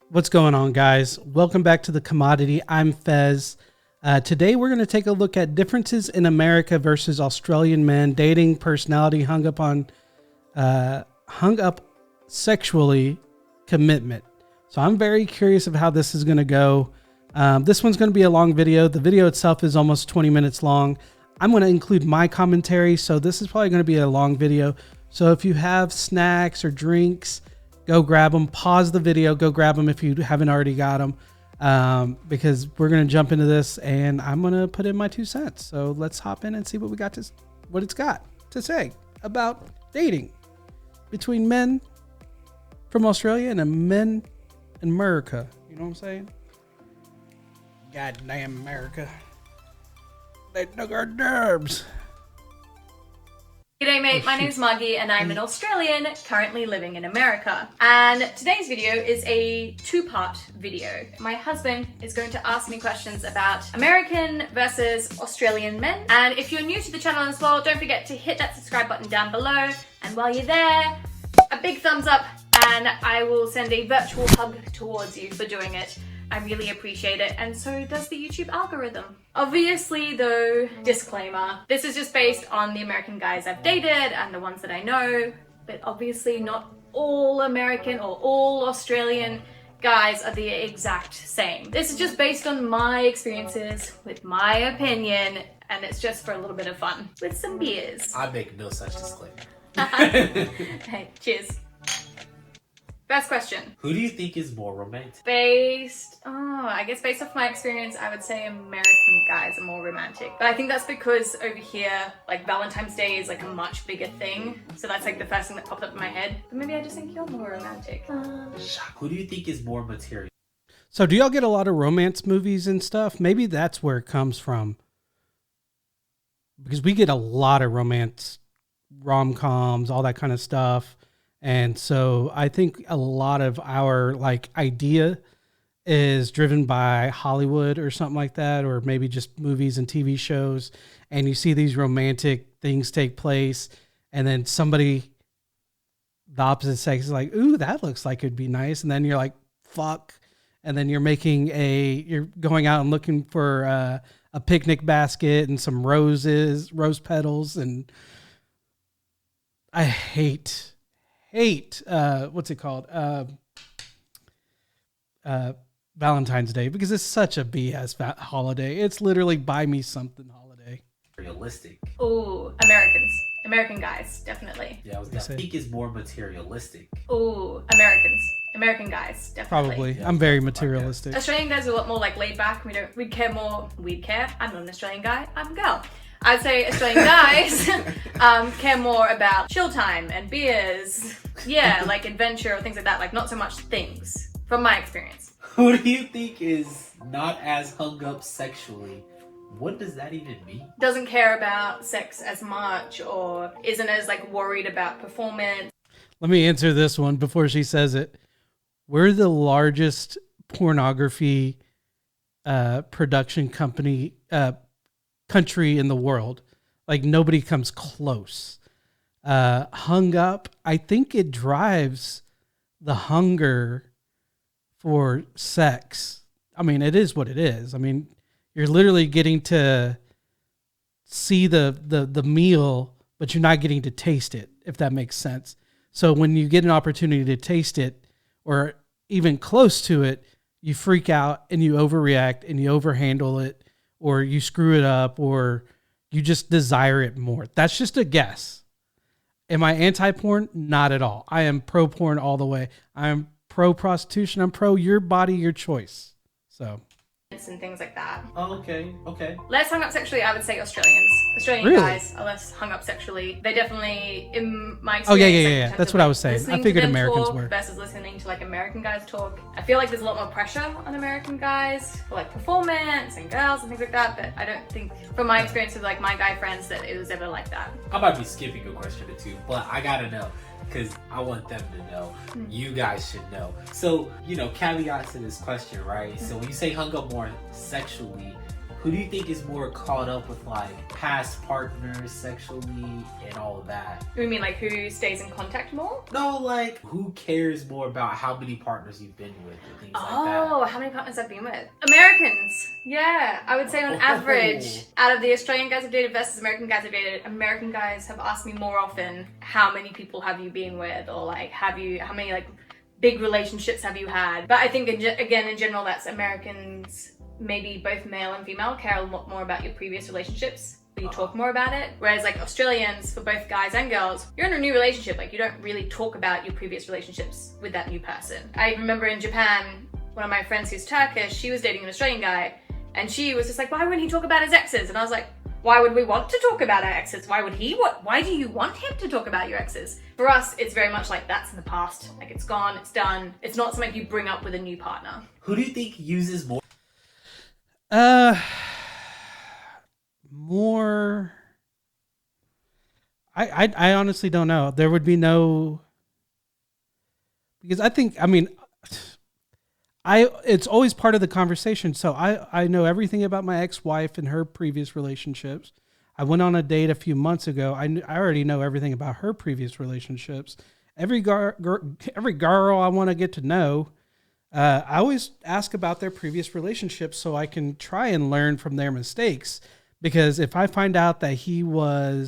What's going on, guys? Welcome back to The Commodity. I'm Fez. Today we're going to take a look at differences in America versus Australian men, dating, personality, hung up sexually, commitment. So I'm very curious of how this is going to go. This one's going to be a long video. The video itself is almost 20 minutes long. I'm going to include my commentary, so this is probably going to be a long video. So if you have snacks or drinks, go grab them, pause the video, go grab them if you haven't already got them, because we're going to jump into this and I'm going to put in my 2 cents. So let's hop in and see what it's got to say about dating between men from Australia and men in America. You know what I'm saying? Goddamn America. They took our nerves. G'day mate, my name's Margie and I'm an Australian currently living in America. And today's video is a 2-part video. My husband is going to ask me questions about American versus Australian men. And if you're new to the channel as well, don't forget to hit that subscribe button down below. And while you're there, a big thumbs up and I will send a virtual hug towards you for doing it. I really appreciate it, and so does the YouTube algorithm. Obviously though, disclaimer, this is just based on the American guys I've dated and the ones that I know, but obviously not all American or all Australian guys are the exact same. This is just based on my experiences with my opinion, and it's just for a little bit of fun with some beers. I make no such disclaimer. Hey, cheers. First question. Who do you think is more romantic? I guess based off my experience, I would say American guys are more romantic. But I think that's because over here, like Valentine's Day is like a much bigger thing. So that's like the first thing that popped up in my head. But maybe I just think you're more romantic. Who do you think is more material? So do y'all get a lot of romance movies and stuff? Maybe that's where it comes from. Because we get a lot of romance, rom-coms, all that kind of stuff. And so I think a lot of our idea is driven by Hollywood or something like that, or maybe just movies and TV shows. And you see these romantic things take place, and then somebody, the opposite sex, is like, ooh, that looks like it'd be nice. And then you're like, fuck. And then you're going out and looking for a picnic basket and some rose petals. And I hate what's it called? Valentine's Day, because it's such a BS holiday. It's literally buy me something holiday. Realistic. Oh, American guys, definitely. Yeah, I was gonna think is more materialistic. Oh, American guys, definitely. Probably. Yeah, I'm very materialistic. Australian guys are a lot more like laid back. We'd care. I'm not an Australian guy, I'm a girl. I'd say Australian guys care more about chill time and beers. Yeah, like adventure or things like that. Like not so much things, from my experience. Who do you think is not as hung up sexually? What does that even mean? Doesn't care about sex as much, or isn't as worried about performance. Let me answer this one before she says it. We're the largest pornography production country in the world. Like nobody comes close. Hung up, I think it drives the hunger for sex. I mean, it is what it is. I mean, you're literally getting to see the meal, but you're not getting to taste it, if that makes sense. So when you get an opportunity to taste it or even close to it, you freak out and you overreact and you overhandle it, or you screw it up, or you just desire it more. That's just a guess. Am I anti-porn? Not at all. I am pro-porn all the way. I am pro-prostitution. I'm pro your body, your choice. So. And things like that. Oh, okay. Less hung up sexually, I would say Australians. Australian Really? guys are less hung up sexually. They definitely, in my experience, Oh yeah. That's what I was saying. I figured Americans were. Versus listening to American guys talk. I feel like there's a lot more pressure on American guys for performance and girls and things like that. But I don't think, from my experience with my guy friends, that it was ever like that. I might be skipping a question or two, but I gotta know, because I want them to know. You guys should know. So, caveat to this question, right? So when you say hung up more sexually, Who do you think is more caught up with like past partners sexually and all of that? You mean like who stays in contact more? No, like who cares more about how many partners you've been with and things like that? Oh, how many partners I've been with? Americans. Yeah, I would say on average, out of the Australian guys I've dated versus American guys I've dated, American guys have asked me more often, how many people have you been with? Or like, how many like big relationships have you had? But I think again, in general, that's Americans, maybe both male and female, care a lot more about your previous relationships. You talk more about it. Whereas like Australians, for both guys and girls, you're in a new relationship. Like you don't really talk about your previous relationships with that new person. I remember in Japan, one of my friends who's Turkish, she was dating an Australian guy and she was just like, why wouldn't he talk about his exes? And I was like, why would we want to talk about our exes? Why do you want him to talk about your exes? For us, it's very much like that's in the past. Like it's gone, it's done. It's not something you bring up with a new partner. Who do you think uses more? More. I honestly don't know. There would be no, because it's always part of the conversation. So I know everything about my ex-wife and her previous relationships. I went on a date a few months ago. I already know everything about her previous relationships. Every girl I want to get to know, I always ask about their previous relationships so I can try and learn from their mistakes. Because if I find out that he would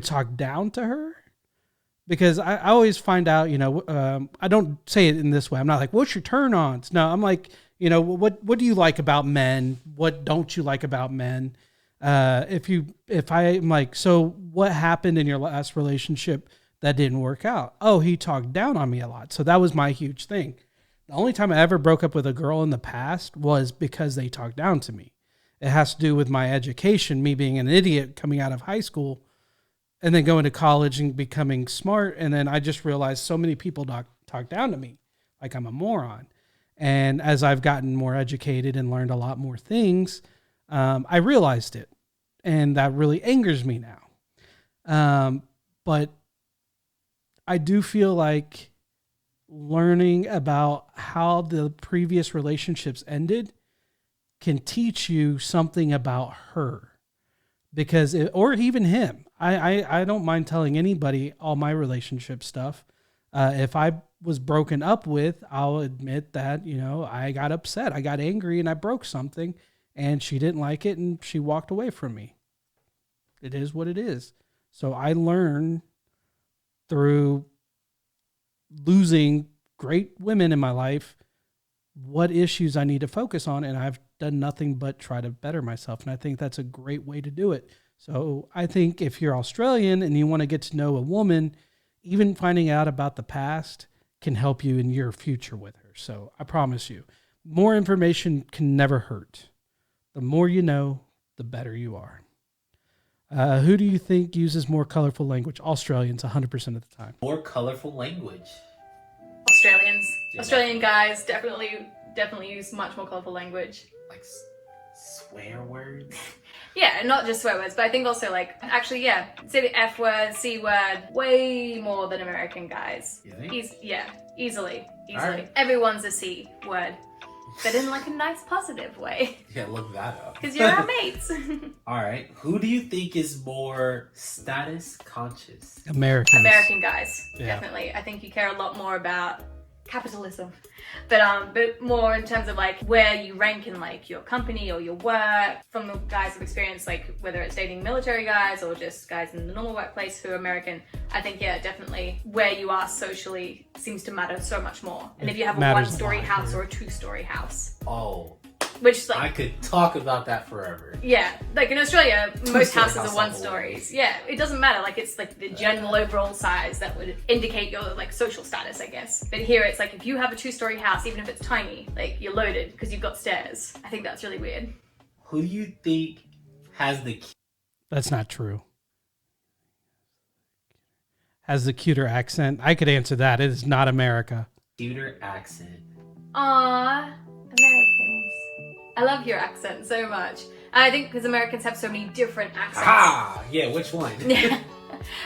talk down to her, because I always find out, I don't say it in this way. I'm not like, what's your turn ons? No, I'm like, what do you like about men? What don't you like about men? If I'm like, so what happened in your last relationship that didn't work out? Oh, he talked down on me a lot. So that was my huge thing. The only time I ever broke up with a girl in the past was because they talked down to me. It has to do with my education, me being an idiot coming out of high school and then going to college and becoming smart. And then I just realized so many people talk down to me like I'm a moron. And as I've gotten more educated and learned a lot more things, I realized it. And that really angers me now. But I do feel like learning about how the previous relationships ended can teach you something about her, because or even him. I don't mind telling anybody all my relationship stuff. If I was broken up with, I'll admit that, I got upset, I got angry and I broke something and she didn't like it and she walked away from me. It is what it is. So I learn through losing great women in my life what issues I need to focus on, and I've done nothing but try to better myself, and I think that's a great way to do it. So I think if you're Australian and you want to get to know a woman, even finding out about the past can help you in your future with her. So I promise you, more information can never hurt. The more you know, the better you are. Who do you think uses more colorful language? Australians, 100% of the time. More colorful language. Australians. Yeah. Australian guys definitely use much more colorful language. Like swear words? Yeah, not just swear words, but I think also say the F word, C word, way more than American guys. You think? Easily. Right. Everyone's a C word, but in like a nice positive way. Yeah, look that up. Because you're our mates. All right, who do you think is more status conscious? American guys, yeah. Definitely. I think you care a lot more about capitalism, but more in terms of like where you rank in like your company or your work. From the guys I've experienced, like whether it's dating military guys or just guys in the normal workplace who are American, I think definitely where you are socially seems to matter so much more. And if you have a one-story house or a two-story house, which like I could talk about that forever. Yeah, like in Australia, most houses are one stories. Yeah, it doesn't matter. Like it's like the general overall size that would indicate your like social status, I guess. But here it's like if you have a two-story house, even if it's tiny, like you're loaded because you've got stairs. I think that's really weird. Who do you think has the? That's not true. Has the cuter accent? I could answer that. It is not America. Cuter accent. Aww, Americans. I love your accent so much. And I think because Americans have so many different accents. Yeah, which one? Yeah.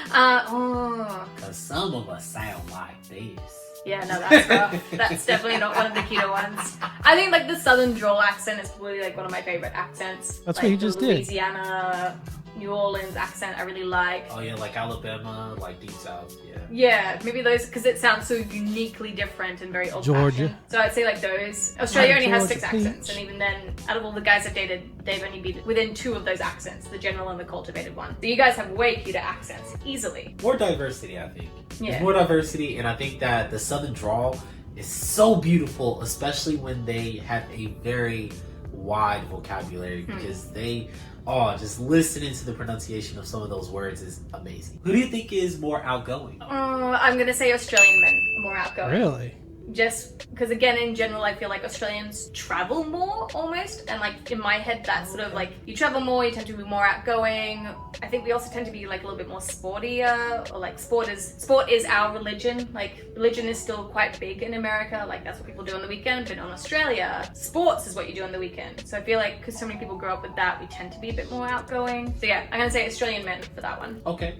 Because some of us sound like this. Yeah, no, that's rough. That's definitely not one of the cuter ones. I think like the southern drawl accent is probably like one of my favorite accents. That's like, what you just the did. Louisiana, New Orleans accent I really like. Oh yeah, like Alabama, like deep south. Yeah. Yeah, maybe those because it sounds so uniquely different and very old-fashioned. Georgia. So I'd say like those. Australia only has 6 Georgia accents, peach. and even then, out of all the guys I've dated, they've only been within 2 of those accents, the general and the cultivated one. So you guys have way cuter accents, easily. More diversity, I think. Yeah. There's more diversity, and I think that the southern drawl is so beautiful, especially when they have a very wide vocabulary because they. Oh, just listening to the pronunciation of some of those words is amazing. Who do you think is more outgoing? I'm gonna say Australian men are more outgoing. Really? Just because, again, in general, I feel like Australians travel more almost, and like in my head, that's sort of like you travel more, you tend to be more outgoing. I think we also tend to be like a little bit more sportier, or like sport is our religion. Like religion is still quite big in America. Like that's what people do on the weekend, but in Australia, sports is what you do on the weekend. So I feel like because so many people grow up with that, we tend to be a bit more outgoing. So yeah, I'm gonna say Australian men for that one. Okay.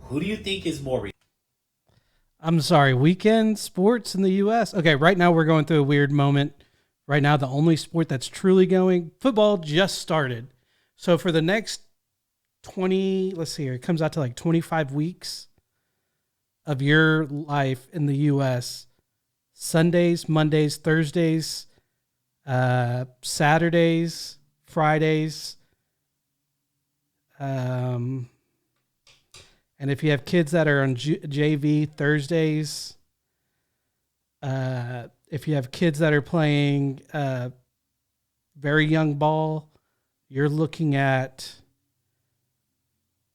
Who do you think is more? I'm sorry, weekend sports in the U.S. Okay, right now we're going through a weird moment. Right now, the only sport that's truly going, football just started. So for the next 20, let's see here, it comes out to like 25 weeks of your life in the U.S., Sundays, Mondays, Thursdays, Saturdays, Fridays, and if you have kids that are on JV, Thursdays. If you have kids that are playing very young ball, you're looking at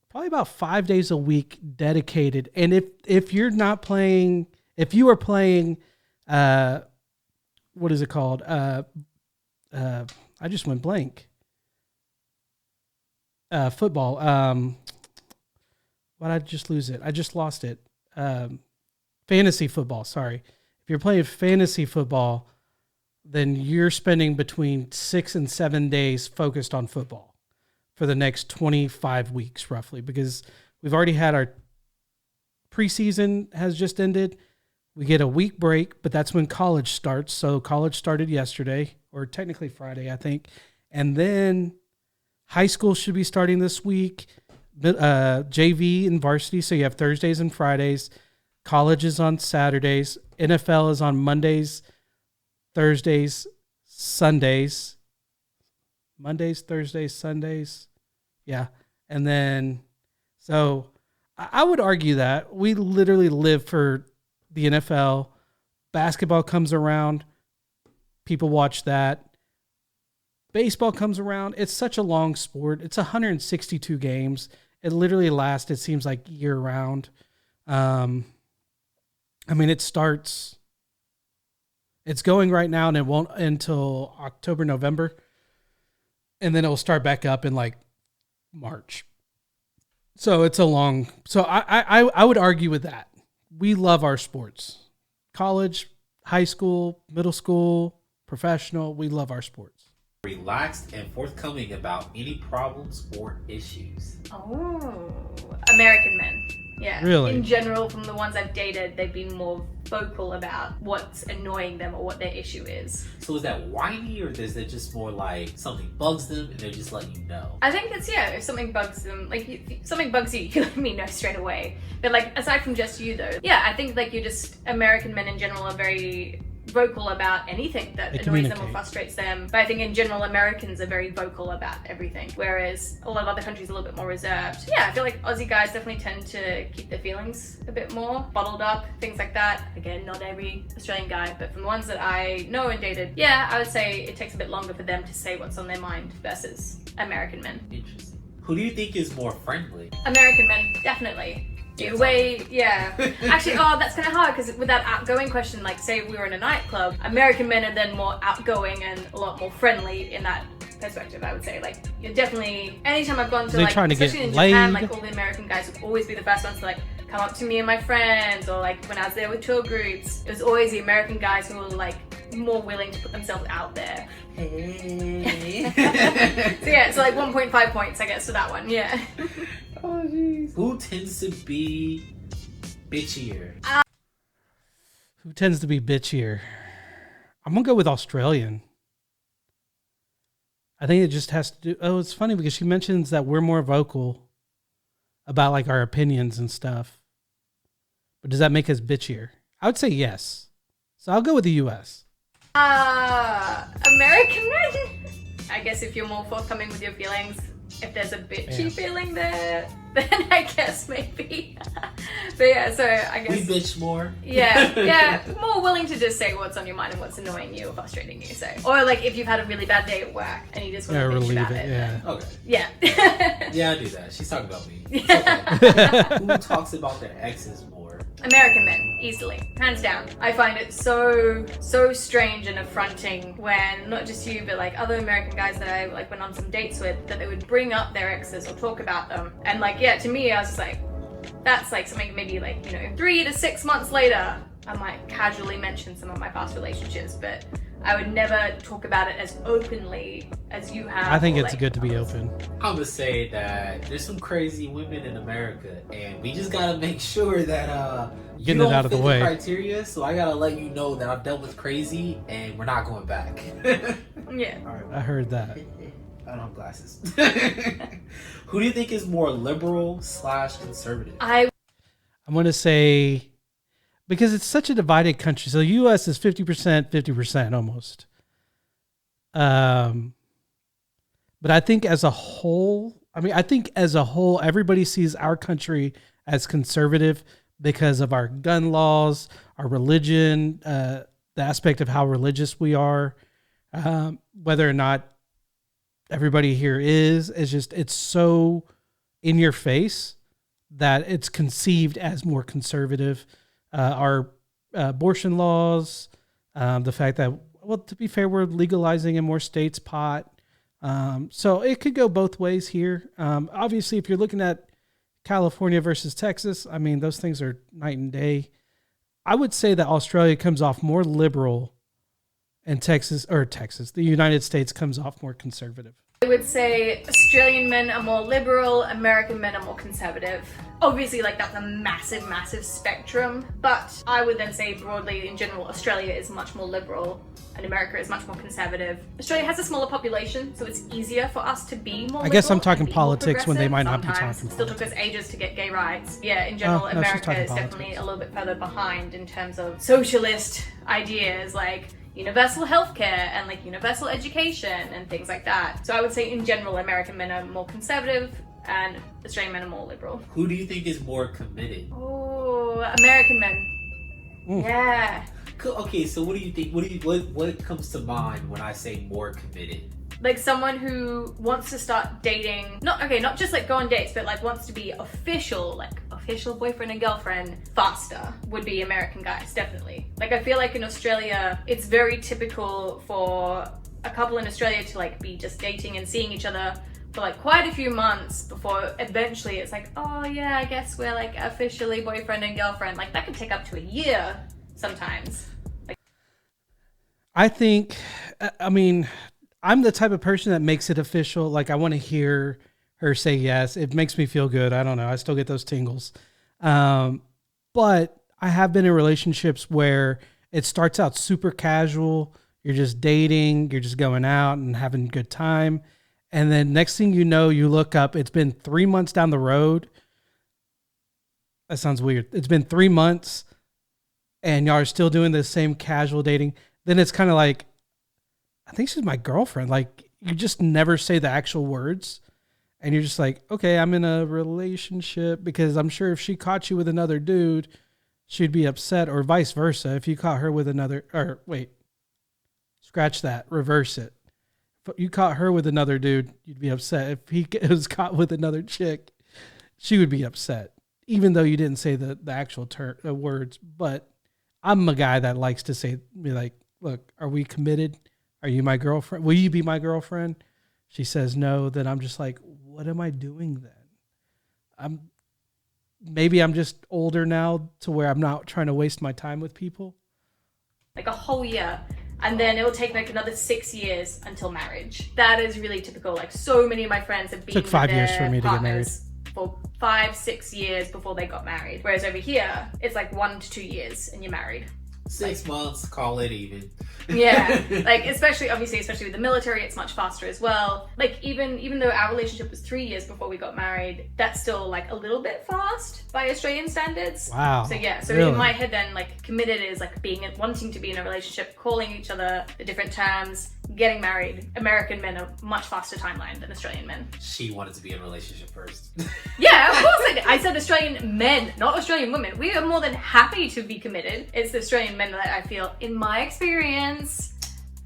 probably about 5 days a week dedicated. And if you're not playing, if you are playing, what is it called? I just went blank. Football. Why did I just lose it? I just lost it. Fantasy football, sorry. If you're playing fantasy football, then you're spending between 6 and 7 days focused on football for the next 25 weeks, roughly, because we've already had our preseason has just ended. We get a week break, but that's when college starts. So college started yesterday, or technically Friday, I think. And then high school should be starting this week. JV and varsity, so you have Thursdays and Fridays. College is on Saturdays. NFL is on Mondays, Thursdays, Sundays. Mondays, Thursdays, Sundays. Yeah. And then, so I would argue that we literally live for the NFL. Basketball comes around, people watch that. Baseball comes around. It's such a long sport. It's 162 games. It literally lasts, it seems like, year round. I mean, it's going right now and it won't until October, November. And then it will start back up in like March. So it's a long, so I would argue with that. We love our sports. College, high school, middle school, professional, we love our sports. Relaxed and forthcoming about any problems or issues. Oh, American men. Yeah. Really? In general, from the ones I've dated, they've been more vocal about what's annoying them or what their issue is. So is that whiny, or is it just more like something bugs them and they just let you know? I think it's, yeah, if something bugs them, like if something bugs you, you let me know straight away. But like, aside from just you though, yeah, I think like you're just, American men in general are very vocal about anything that annoys them or frustrates them. But I think in general, Americans are very vocal about everything, whereas a lot of other countries are a little bit more reserved. Yeah, I feel like Aussie guys definitely tend to keep their feelings a bit more bottled up, things like that. Again, not every Australian guy, but from the ones that I know and dated, yeah, I would say it takes a bit longer for them to say what's on their mind versus American men. Interesting. Who do you think is more friendly? American men, definitely. Yeah. Actually, that's kind of hard because with that outgoing question, like say we were in a nightclub, American men are then more outgoing and a lot more friendly in that perspective, I would say. Like, you're definitely, anytime I've gone to like, especially in Japan, like all the American guys would always be the first ones to like come up to me and my friends, or like when I was there with tour groups, it was always the American guys who were like more willing to put themselves out there. Hey. So yeah, it's like 1.5 points, I guess, for that one. Yeah. Oh jeez. Who tends to be bitchier? Who tends to be bitchier? I'm gonna go with Australian. I think it just has to do. Oh, it's funny because she mentions that we're more vocal about like our opinions and stuff. But does that make us bitchier? I would say yes. So I'll go with the U.S. American men. I guess if you're more forthcoming with your feelings, if there's a bitchy feeling there, then I guess maybe. But yeah, so I guess we bitch more. Yeah, more willing to just say what's on your mind and what's annoying you or frustrating you. So, or like if you've had a really bad day at work and you just want to bitch about it. Yeah. Okay. Yeah. Yeah, I do that. She's talking about me. Okay. Who talks about their exes more? American men, easily, hands down. I find it so strange and affronting when not just you, but like other American guys that I like went on some dates with, that they would bring up their exes or talk about them. And like, yeah, to me, I was just like, that's like something maybe like, 3 to 6 months later, I might casually mention some of my past relationships, but I would never talk about it as openly as you have. I think it's good to be open. I'm gonna say that there's some crazy women in America, and we just gotta make sure that you don't out of fit the way. Criteria. So I gotta let you know that I've dealt with crazy, and we're not going back. Yeah. All right. I heard that. I don't have glasses. Who do you think is more liberal / conservative? I'm gonna say, because it's such a divided country. So the U.S. is 50%, 50% almost. But I think as a whole, everybody sees our country as conservative because of our gun laws, our religion, the aspect of how religious we are, whether or not everybody here is. It's so in your face that it's conceived as more conservative. Our abortion laws, the fact that, well, to be fair, we're legalizing in more states pot. So it could go both ways here. Obviously, if you're looking at California versus Texas, I mean, those things are night and day. I would say that Australia comes off more liberal and the United States comes off more conservative. I would say Australian men are more liberal, American men are more conservative. Obviously, like, that's a massive, massive spectrum, but I would then say broadly, in general, Australia is much more liberal and America is much more conservative. Australia has a smaller population, so it's easier for us to be more I guess liberal I'm talking and be more politics when they might not be sometimes. talking Still took us ages to get gay rights. Yeah, in general, no, she's America talking is politics. definitely a little bit further behind in terms of socialist ideas like universal healthcare and like universal education and things like that. So I would say in general, American men are more conservative and Australian men are more liberal. Who do you think is more committed? Oh, American men. Yeah. Okay, so what do you think? What comes to mind when I say more committed? Like someone who wants to start dating, not just like go on dates, but like wants to be official boyfriend and girlfriend faster would be American guys, definitely. Like I feel like in Australia, it's very typical for a couple in Australia to like be just dating and seeing each other for like quite a few months before eventually it's like, oh yeah, I guess we're like officially boyfriend and girlfriend. Like that could take up to a year sometimes. I think, I mean, I'm the type of person that makes it official. Like I want to hear her say yes. It makes me feel good. I don't know. I still get those tingles. But I have been in relationships where it starts out super casual. You're just dating. You're just going out and having a good time. And then next thing you know, you look up, it's been 3 months down the road. That sounds weird. It's been 3 months and y'all are still doing the same casual dating. Then it's kind of like, I think she's my girlfriend. Like you just never say the actual words. And you're just like, okay, I'm in a relationship, because I'm sure if she caught you with another dude, she'd be upset, or vice versa. If you caught her with another, or wait, scratch that, reverse it. If you caught her with another dude, you'd be upset. If he was caught with another chick, she would be upset, even though you didn't say the actual words. But I'm a guy that likes to be like, look, are we committed? Are you my girlfriend? Will you be my girlfriend? She says no. Then I'm just like, what am I doing then? Maybe I'm just older now to where I'm not trying to waste my time with people. Like a whole year. And then it'll take like another 6 years until marriage. That is really typical. Like so many of my friends have been Took 5 years for me to get married. For 5-6 years before they got married. Whereas over here, it's like 1 to 2 years and you're married. 6 months, call it even. Yeah, like especially with the military, it's much faster as well. Like even though our relationship was 3 years before we got married, that's still like a little bit fast by Australian standards. Wow. So yeah, so really? in my head then, like committed is like wanting to be in a relationship, calling each other the different terms, getting married. American men are much faster timeline than Australian men. She wanted to be in a relationship first. Yeah, of course I did. I said Australian men, not Australian women. We are more than happy to be committed. It's the Australian men that I feel, in my experience,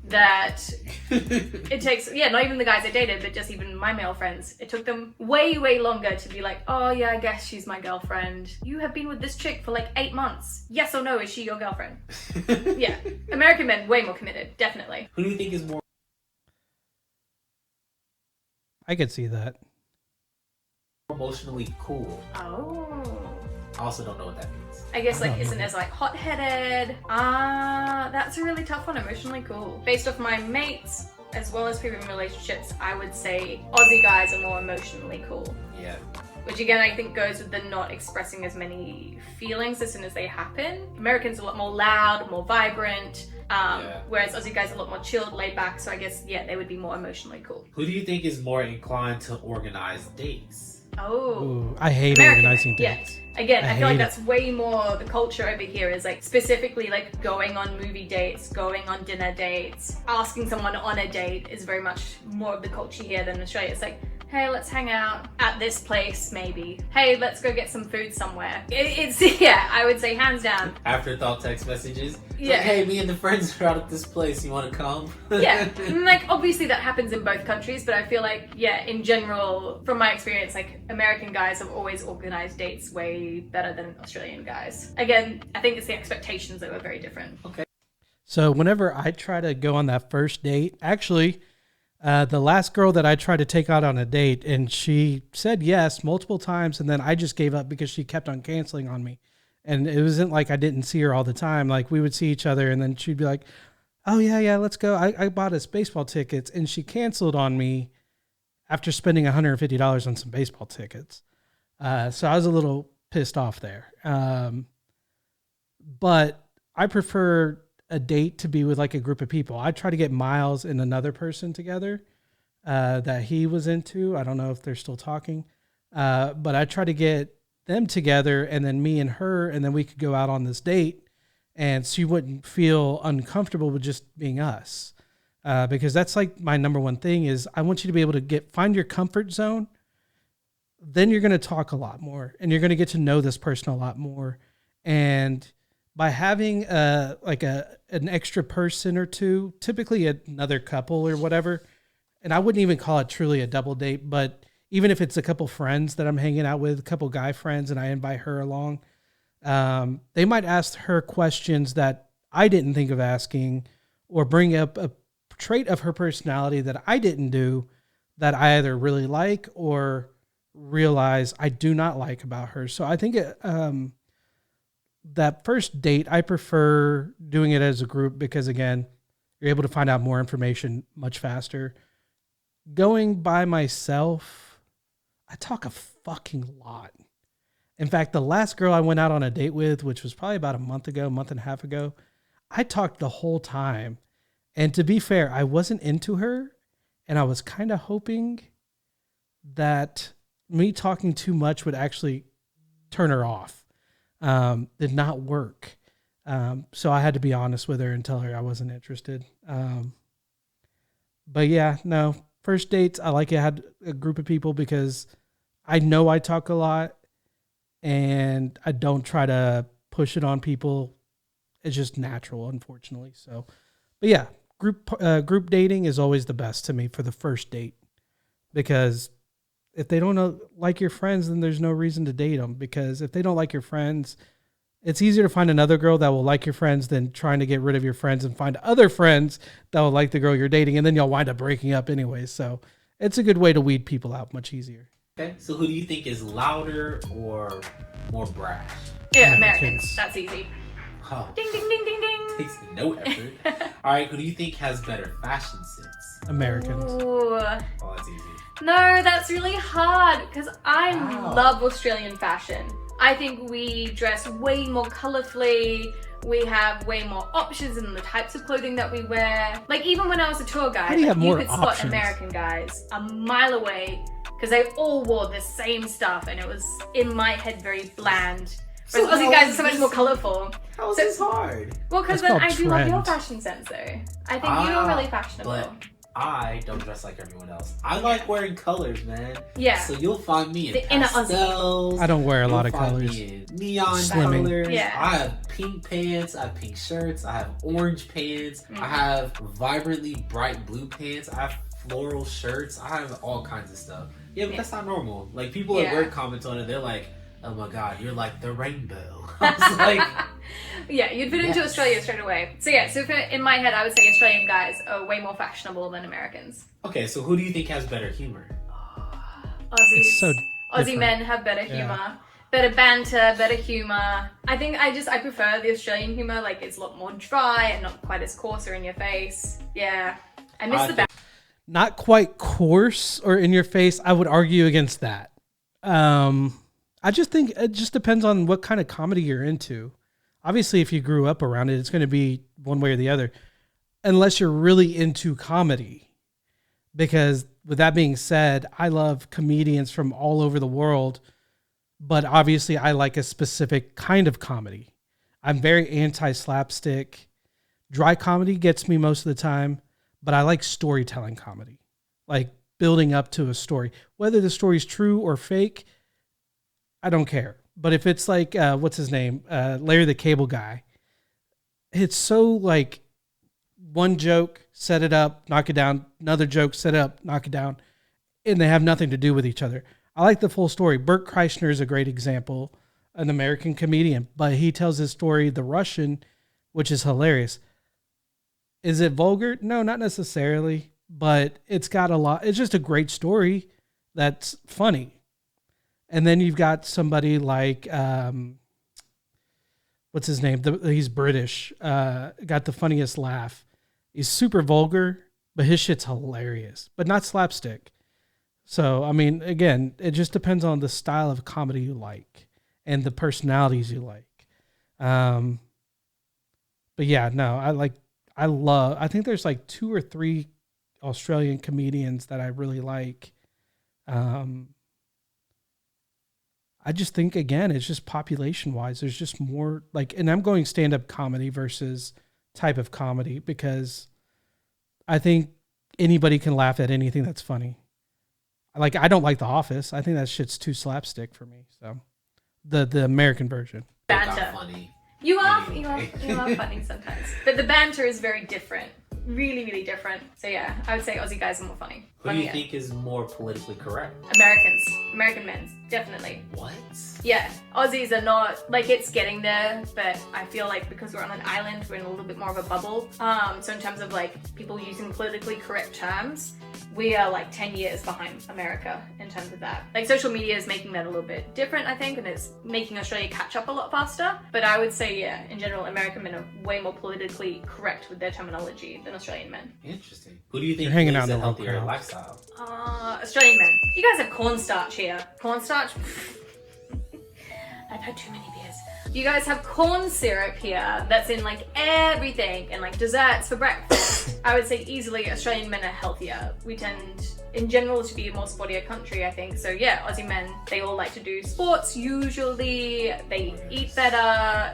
that it takes, not even the guys I dated, but just even my male friends, it took them way, way longer to be like, oh yeah, I guess she's my girlfriend. You have been with this chick for like 8 months. Yes or no, is she your girlfriend? Yeah. American men, way more committed, definitely. Who do you think is more I could see that. emotionally cool? Oh. I also don't know what that means. I guess like isn't as like hot-headed. That's a really tough one. Emotionally cool. Based off my mates as well as previous relationships, I would say Aussie guys are more emotionally cool. Yeah. Which again I think goes with the not expressing as many feelings as soon as they happen. Americans are a lot more loud, more vibrant. Whereas Aussie guys are a lot more chilled, laid back. So I guess they would be more emotionally cool. Who do you think is more inclined to organize dates? Oh. Ooh, I hate American, organizing dates. Yeah. Again, I feel like hate that's way more the culture over here is like specifically like going on movie dates, going on dinner dates, asking someone on a date is very much more of the culture here than Australia. It's like, hey, let's hang out at this place maybe. Hey, let's go get some food somewhere. It's yeah, I would say hands down. Afterthought text messages. Yeah. Like, hey, me and the friends are out at this place. You want to come? Yeah, and like obviously that happens in both countries, but I feel like, yeah, in general, from my experience, like American guys have always organized dates way better than Australian guys. Again, I think it's the expectations that were very different. Okay. So whenever I try to go on that first date, actually, the last girl that I tried to take out on a date, and she said yes multiple times, and then I just gave up because she kept on canceling on me. And it wasn't like I didn't see her all the time. Like we would see each other, and then she'd be like, oh yeah, let's go. I bought us baseball tickets, and she canceled on me after spending $150 on some baseball tickets. So I was a little pissed off there. But I prefer a date to be with like a group of people. I try to get Miles and another person together that he was into. I don't know if they're still talking, but I try to get them together and then me and her, and then we could go out on this date and she wouldn't feel uncomfortable with just being us. Because that's like my number one thing is I want you to be able to find your comfort zone. Then you're going to talk a lot more and you're going to get to know this person a lot more. And by having an extra person or two, typically another couple or whatever, and I wouldn't even call it truly a double date, but even if it's a couple friends that I'm hanging out with, a couple guy friends, and I invite her along, they might ask her questions that I didn't think of asking or bring up a trait of her personality that I didn't do that I either really like or realize I do not like about her. So I think that first date, I prefer doing it as a group because, again, you're able to find out more information much faster. Going by myself, I talk a fucking lot. In fact, the last girl I went out on a date with, which was probably about a month and a half ago, I talked the whole time. And to be fair, I wasn't into her, and I was kind of hoping that me talking too much would actually turn her off. Did not work. So I had to be honest with her and tell her I wasn't interested. But yeah, no, first dates, I like it. I had a group of people because I know I talk a lot and I don't try to push it on people. It's just natural, unfortunately. So, but yeah, group dating is always the best to me for the first date because if they don't like your friends, then there's no reason to date them, because if they don't like your friends, it's easier to find another girl that will like your friends than trying to get rid of your friends and find other friends that will like the girl you're dating. And then you'll wind up breaking up anyway. So it's a good way to weed people out much easier. Okay, so who do you think is louder or more brash? Yeah, Americans. That's easy. Oh. Ding, ding, ding, ding, ding. Takes no effort. All right, who do you think has better fashion sense? Americans. Ooh. Oh, that's easy. No, that's really hard because I love Australian fashion. I think we dress way more colorfully. We have way more options in the types of clothing that we wear. Like even when I was a tour guide, How do you have more could spot options? American guys a mile away because they all wore the same stuff and it was in my head very bland. Whereas Aussie guys are so much more colourful. How is this hard? Well, because That's then called I do love your trend. fashion sense though. I think you're really fashionable. But I don't dress like everyone else. I like wearing colors, man. Yeah. So you'll find me in The inner Aussie. pastels. I don't wear a lot You'll of find colors. me in neon Slimming. colors. Yeah. I have pink pants. I have pink shirts. I have orange pants. I have vibrantly bright blue pants. I have floral shirts. I have all kinds of stuff. Yeah, but that's not normal. Like people at work comment on it. They're like, "Oh my god, you're like the rainbow." I was like, yeah, you'd fit into Australia straight away. So yeah, so in my head, I would say Australian guys are way more fashionable than Americans. okay, so who do you think has better humor? Aussies, It's so Aussie different. men have better humor, better banter, better humor. I think I prefer the Australian humor. Like it's a lot more dry and not quite as coarse or in your face. Yeah, I miss the banter. Not quite coarse or in your face. I would argue against that. I just think it just depends on what kind of comedy you're into. Obviously, if you grew up around it, it's going to be one way or the other, unless you're really into comedy. Because with that being said, I love comedians from all over the world, but obviously I like a specific kind of comedy. I'm very anti-slapstick. Dry comedy gets me most of the time, but I like storytelling comedy, like building up to a story. Whether the story's true or fake, I don't care. But if it's like, what's his name? Larry the Cable Guy. It's so like one joke, set it up, knock it down. Another joke, set it up, knock it down. And they have nothing to do with each other. I like the full story. Bert Kreischer is a great example, an American comedian. But he tells his story, The Russian, which is hilarious. Is it vulgar? No, not necessarily. But it's got a lot. It's just a great story that's funny. And then you've got somebody like, what's his name? He's British. Got the funniest laugh. He's super vulgar, but his shit's hilarious, but not slapstick. So, I mean, again, it just depends on the style of comedy you like and the personalities you like. But yeah, no, I think there's like 2 or 3 Australian comedians that I really like. I just think, again, it's just population wise, there's just more like, and I'm going stand-up comedy versus type of comedy because I think anybody can laugh at anything that's funny. Like, I don't like The Office. I think that shit's too slapstick for me. So the American version. Banter. Funny. You are funny sometimes, but the banter is very different. Really, really different. So yeah, I would say Aussie guys are more funny. Who do you think is more politically correct? American men, definitely. What? Yeah, Aussies are not, like, it's getting there, but I feel like because we're on an island, we're in a little bit more of a bubble. So in terms of like people using politically correct terms, we are like 10 years behind America in terms of that. Like social media is making that a little bit different, I think, and it's making Australia catch up a lot faster. But I would say, yeah, in general, American men are way more politically correct with their terminology than Australian men. Interesting. Who do you think You're hanging lives out a in the wrong healthier crowd. lifestyle? Australian men. You guys have cornstarch here. Cornstarch? I've had too many beers. You guys have corn syrup here that's in like everything and like desserts for breakfast. I would say easily Australian men are healthier. We tend in general to be a more sportier country, I think. So yeah, Aussie men, they all like to do sports usually. They eat better.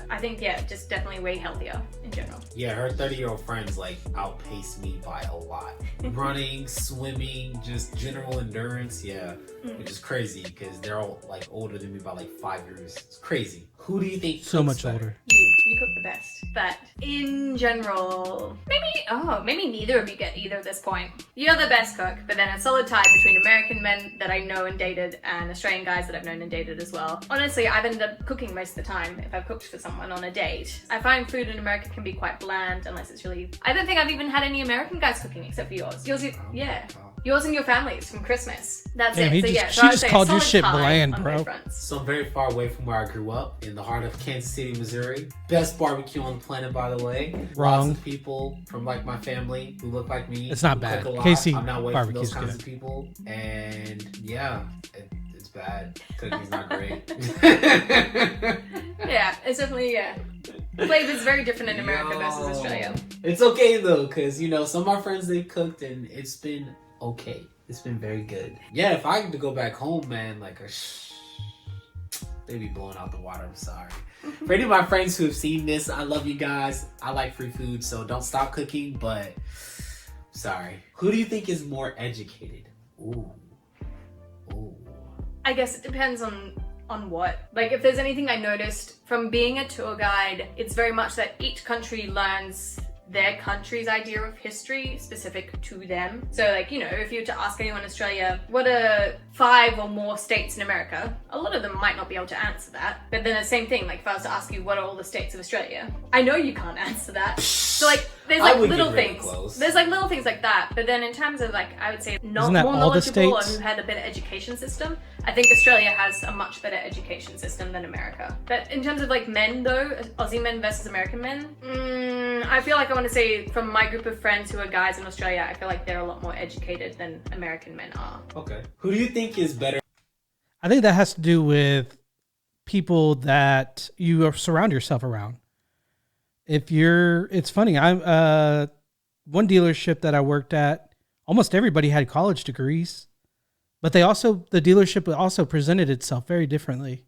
I think, yeah, just definitely way healthier in general. Yeah, her 30-year-old friends like outpace me by a lot. Running, swimming, just general endurance, yeah. Which is crazy because they're all like older than me by like 5 years. It's crazy. Who do you think So cooks much better? older. You cook the best. But in general, maybe neither of you get either at this point. You're the best cook, but then a solid tie between American men that I know and dated and Australian guys that I've known and dated as well. Honestly, I've ended up cooking most of the time if I've cooked for someone on a date. I find food in America can be quite bland unless it's really... I don't think I've even had any American guys cooking except for yours. Yours and your family's from Christmas. That's Damn, it. she I would just say a called your solid shit tie bland, on bro. both fronts. So I'm very far away from where I grew up, in the heart of Kansas City, Missouri. Best barbecue on the planet, by the way. Wrong. Lots of people from like my family who look like me. It's not who bad. cook a lot. KC I'm not waiting for those barbecue's kinds good. of people. And yeah, it's bad. Cooking's not great. Yeah, it's definitely, yeah. Flavor is very different in America versus Australia. It's okay though, because some of my friends, they cooked and it's been okay. It's been very good. Yeah, if I had to go back home, man, like they'd be blowing out the water. I'm sorry. For any of my friends who have seen this, I love you guys. I like free food, so don't stop cooking, but sorry. Who do you think is more educated? Ooh. I guess it depends on what. Like, if there's anything I noticed from being a tour guide, it's very much that each country learns their country's idea of history specific to them. So like, if you were to ask anyone in Australia, what are 5 or more states in America? A lot of them might not be able to answer that. But then the same thing, like if I was to ask you, what are all the states of Australia? I know you can't answer that. So like, there's like little things. There's like little things like that. But then in terms of like, I would say more knowledgeable or who had a better education system, I think Australia has a much better education system than America. But in terms of like men though, Aussie men versus American men, I feel like I want to say from my group of friends who are guys in Australia, I feel like they're a lot more educated than American men are. Okay. Who do you think is better? I think that has to do with people that you surround yourself around. It's funny. I'm one dealership that I worked at, almost everybody had college degrees, but the dealership also presented itself very differently.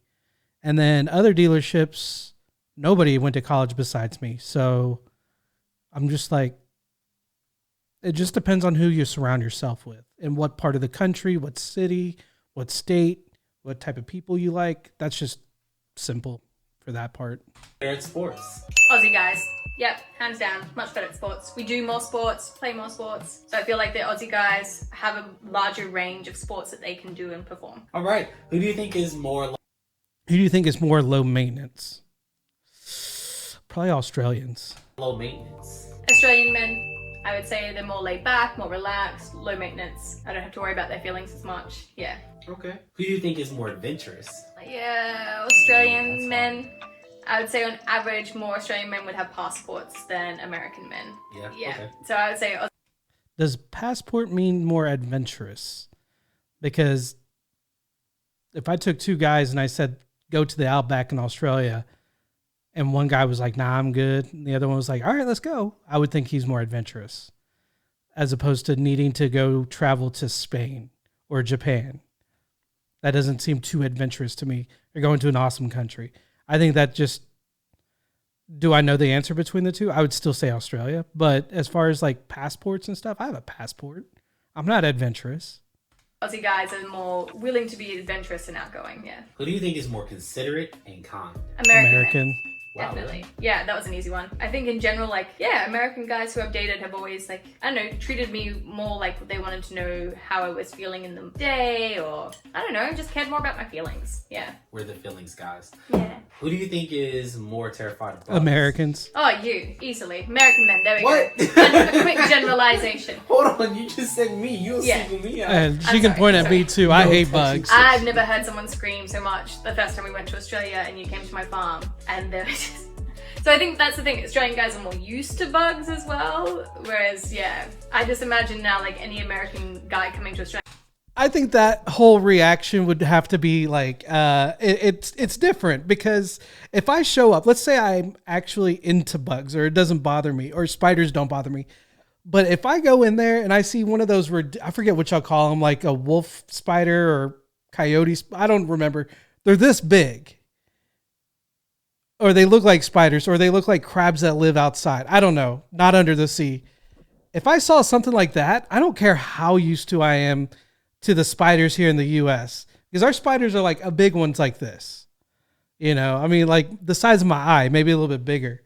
And then other dealerships, nobody went to college besides me. So I'm just like, it just depends on who you surround yourself with and what part of the country, what city, what state, what type of people you like. That's just simple for that part. Better at sports. Aussie guys. Yep, hands down, much better at sports. We do more sports, play more sports. So I feel like the Aussie guys have a larger range of sports that they can do and perform. All right. Who do you think is more low maintenance? Probably Australians. Low maintenance. Australian men, I would say they're more laid back, more relaxed, low maintenance. I don't have to worry about their feelings as much. Yeah. Okay. Who do you think is more adventurous? Yeah, Australian men. I would say on average, more Australian men would have passports than American men. Yeah. Okay. So I would say. Does passport mean more adventurous? Because if I took 2 guys and I said, go to the outback in Australia, and one guy was like, nah, I'm good, and the other one was like, all right, let's go, I would think he's more adventurous as opposed to needing to go travel to Spain or Japan. That doesn't seem too adventurous to me. You're going to an awesome country. I think that just, do I know the answer between the two? I would still say Australia. But as far as like passports and stuff, I have a passport. I'm not adventurous. Aussie guys are more willing to be adventurous and outgoing, yeah. Who do you think is more considerate and kind? American. Wow. Definitely. Yeah, that was an easy one. I think in general, like, yeah, American guys who I've dated have always, like, I don't know, treated me more like they wanted to know how I was feeling in the day, or, I don't know, just cared more about my feelings. Yeah. We're the feelings guys. Yeah. Who do you think is more terrified of bugs? Americans. Oh, you. Easily. American men. There we what? go. A quick generalization. Hold on, you just said me. You'll single me out. And she can point at me too. I hate bugs. I've never heard someone scream so much the first time we went to Australia and you came to my farm, and there was just... So I think that's the thing, Australian guys are more used to bugs as well, whereas, yeah, I just imagine now, like, any American guy coming to Australia. I think that whole reaction would have to be like, it's different, because if I show up, let's say I'm actually into bugs, or it doesn't bother me, or spiders don't bother me, but if I go in there and I see one of those, I forget what y'all call them, like a wolf spider or coyote, I don't remember, they're this big. Or they look like spiders, or they look like crabs that live outside. I don't know, not under the sea. If I saw something like that, I don't care how used to I am to the spiders here in the US, because our spiders are like a big ones like this. You know, I mean, like the size of my eye, maybe a little bit bigger.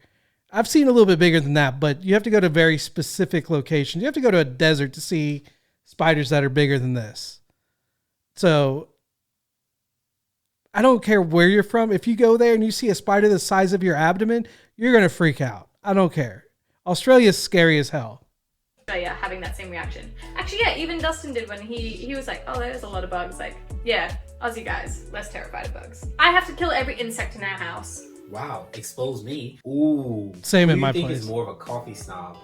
I've seen a little bit bigger than that, but you have to go to very specific locations. You have to go to a desert to see spiders that are bigger than this. So I don't care where you're from. If you go there and you see a spider the size of your abdomen, you're going to freak out. I don't care. Australia's scary as hell. Yeah, having that same reaction. Actually, yeah, even Dustin did when he was like, oh, there's a lot of bugs. Like, yeah, Aussie guys, less terrified of bugs. I have to kill every insect in our house. Wow, expose me. Ooh. Same in my place. Who do you think is more of a coffee snob?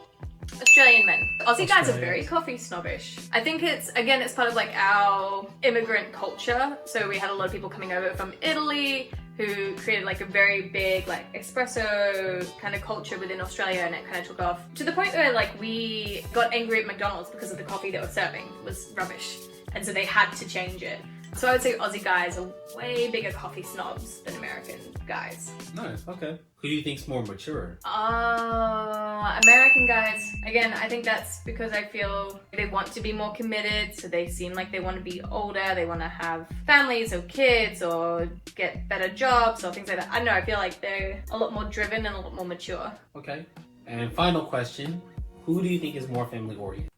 Australian men. Aussie guys are very coffee snobbish. I think it's part of like our immigrant culture. So we had a lot of people coming over from Italy who created like a very big like espresso kind of culture within Australia, and it kind of took off to the point where like we got angry at McDonald's because of the coffee they were serving was rubbish, and so they had to change it. So I would say Aussie guys are way bigger coffee snobs than American guys. Nice, okay. Who do you think's more mature? American guys. Again, I think that's because I feel they want to be more committed, so they seem like they want to be older, they want to have families or kids or get better jobs or things like that. I don't know, I feel like they're a lot more driven and a lot more mature. Okay. And final question, who do you think is more family oriented?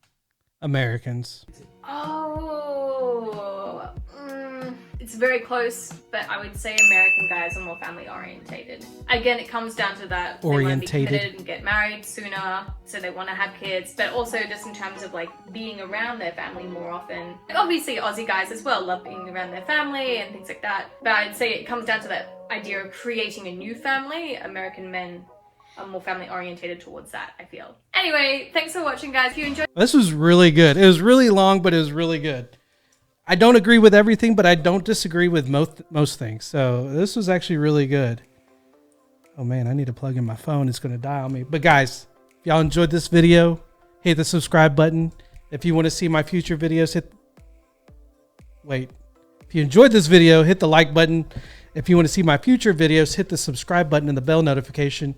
Americans. It's very close, but I would say American guys are more family orientated. Again, it comes down to that they want to be committed and get married sooner, so they want to have kids, but also just in terms of like being around their family more often. And obviously Aussie guys as well love being around their family and things like that, but I'd say it comes down to that idea of creating a new family. American men are more family orientated towards that, I feel. Anyway, thanks for watching, guys. If you enjoyed This was really good. It was really long, but it was really good. I don't agree with everything, but I don't disagree with most things. So this was actually really good. Oh man, I need to plug in my phone. It's going to die on me. But guys, if y'all enjoyed this video, hit the subscribe button. If you want to see my future videos, if you enjoyed this video, hit the like button. If you want to see my future videos, hit the subscribe button and the bell notification.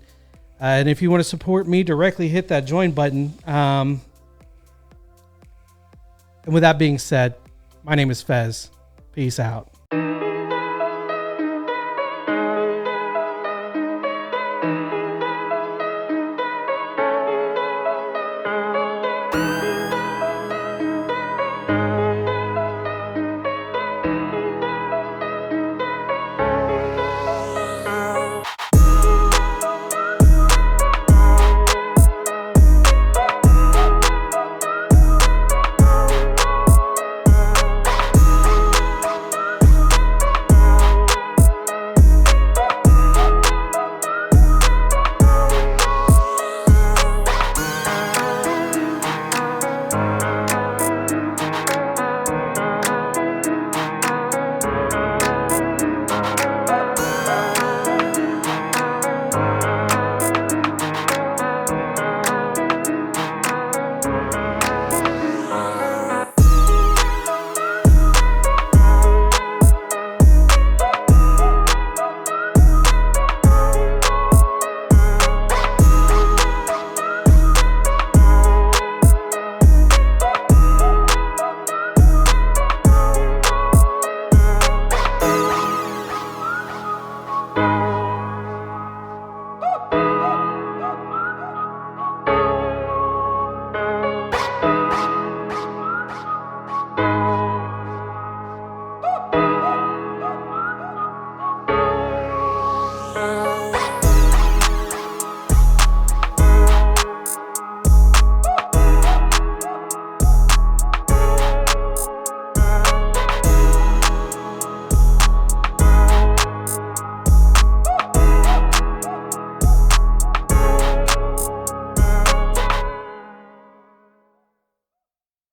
And if you want to support me directly, hit that join button. And with that being said, my name is Fez. Peace out.